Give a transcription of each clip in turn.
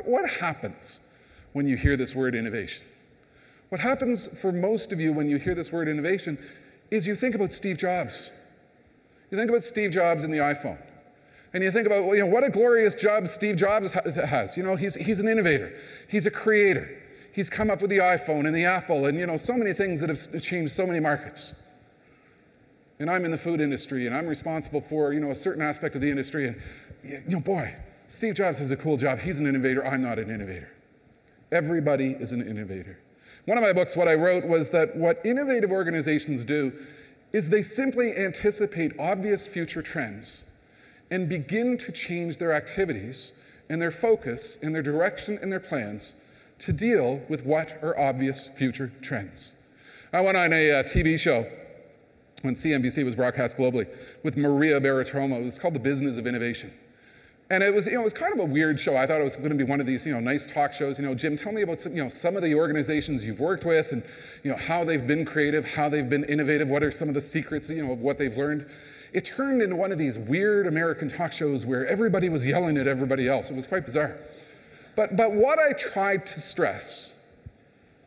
What happens when you hear this word innovation? What happens for most of you when you hear this word innovation is you think about Steve Jobs. You think about Steve Jobs and the iPhone. And you think about, well, what a glorious job Steve Jobs has. He's an innovator. He's a creator. He's come up with the iPhone and the Apple and, so many things that have changed so many markets. And I'm in the food industry, and I'm responsible for, a certain aspect of the industry. And, boy, Steve Jobs has a cool job. He's an innovator. I'm not an innovator. Everybody is an innovator. One of my books, what I wrote was that what innovative organizations do is they simply anticipate obvious future trends and begin to change their activities and their focus and their direction and their plans to deal with what are obvious future trends. I went on a TV show when CNBC was broadcast globally with Maria Bartiromo. It was called The Business of Innovation. And it was, it was kind of a weird show. I thought it was going to be one of these, nice talk shows. Jim, tell me about some of the organizations you've worked with and, how they've been creative, how they've been innovative, what are some of the secrets, of what they've learned. It turned into one of these weird American talk shows where everybody was yelling at everybody else. It was quite bizarre. But what I tried to stress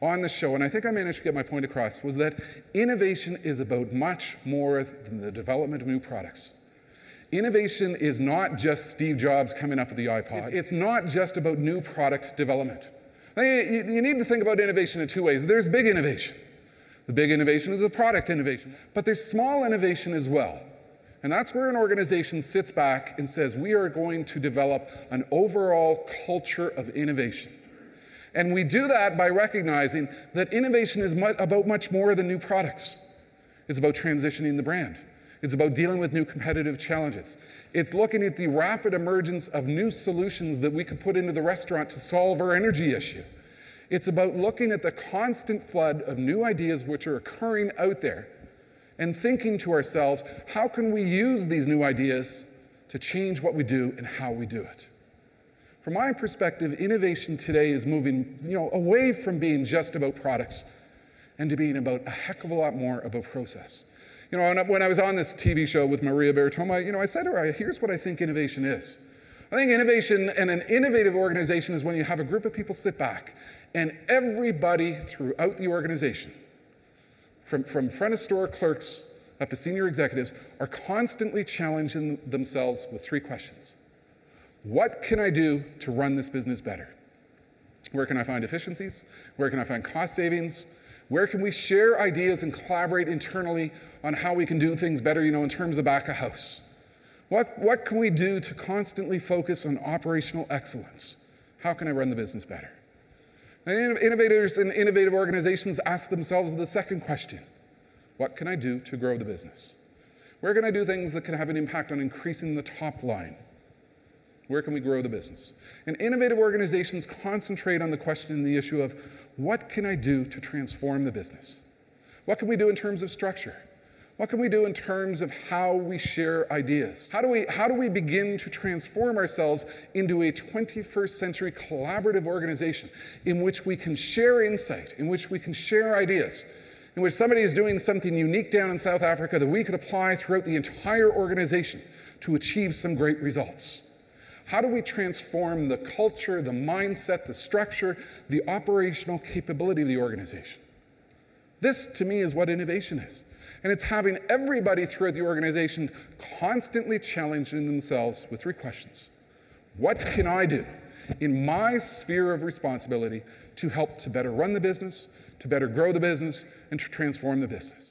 on the show, and I think I managed to get my point across, was that innovation is about much more than the development of new products. Innovation is not just Steve Jobs coming up with the iPod. It's not just about new product development. You need to think about innovation in two ways. There's big innovation. The big innovation is the product innovation. But there's small innovation as well. And that's where an organization sits back and says, we are going to develop an overall culture of innovation. And we do that by recognizing that innovation is about much more than new products. It's about transitioning the brand. It's about dealing with new competitive challenges. It's looking at the rapid emergence of new solutions that we could put into the restaurant to solve our energy issue. It's about looking at the constant flood of new ideas which are occurring out there and thinking to ourselves, how can we use these new ideas to change what we do and how we do it? From my perspective, innovation today is moving away from being just about products and to being about a heck of a lot more about process. When I was on this TV show with Maria Bartiromo, I said to her, here's what I think innovation is. I think innovation and an innovative organization is when you have a group of people sit back and everybody throughout the organization, from front of store clerks up to senior executives, are constantly challenging themselves with three questions. What can I do to run this business better? Where can I find efficiencies? Where can I find cost savings? Where can we share ideas and collaborate internally on how we can do things better, in terms of back of house? What can we do to constantly focus on operational excellence? How can I run the business better? And innovators and innovative organizations ask themselves the second question. What can I do to grow the business? Where can I do things that can have an impact on increasing the top line? Where can we grow the business? And innovative organizations concentrate on the question and the issue of what can I do to transform the business? What can we do in terms of structure? What can we do in terms of how we share ideas? How do we begin to transform ourselves into a 21st century collaborative organization in which we can share insight, in which we can share ideas, in which somebody is doing something unique down in South Africa that we could apply throughout the entire organization to achieve some great results? How do we transform the culture, the mindset, the structure, the operational capability of the organization? This, to me, is what innovation is. And it's having everybody throughout the organization constantly challenging themselves with three questions. What can I do in my sphere of responsibility to help to better run the business, to better grow the business, and to transform the business?